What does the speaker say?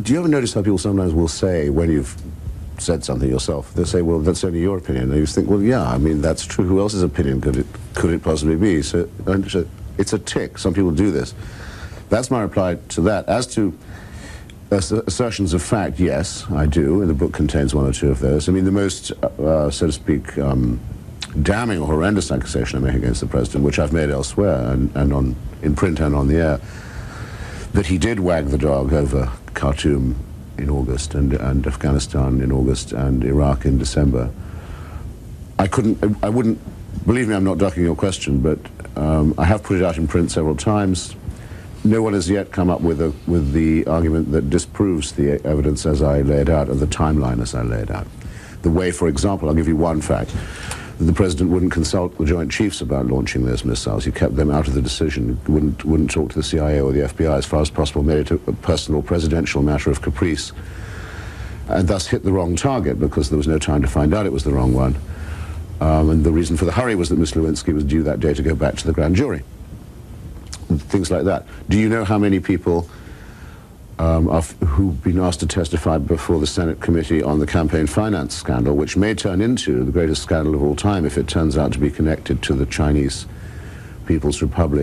Do you ever notice how people sometimes will say, when you've said something yourself, they'll say, well, that's only your opinion. And you think, well, yeah, I mean, that's true. Who else's opinion could it possibly be? So it's a tick. Some people do this. That's my reply to that. As to assertions of fact, yes, I do, and the book contains one or two of those. I mean, the most, so to speak, damning or horrendous accusation I make against the president, which I've made elsewhere and in print and on the air, that he did wag the dog over Khartoum in August and Afghanistan in August and Iraq in December. I wouldn't, believe me, I'm not ducking your question, but I have put it out in print several times. No one has yet come up with the argument that disproves the evidence as I lay it out and the timeline as I lay it out. The way, for example, I'll give you one fact. The president wouldn't consult the Joint Chiefs about launching those missiles. He kept them out of the decision. Wouldn't talk to the CIA or the FBI as far as possible, made it a personal presidential matter of caprice, and thus hit the wrong target because there was no time to find out it was the wrong one. And the reason for the hurry was that Ms. Lewinsky was due that day to go back to the grand jury. Things like that. Do you know how many people who've been asked to testify before the Senate Committee on the campaign finance scandal, which may turn into the greatest scandal of all time if it turns out to be connected to the Chinese People's Republic?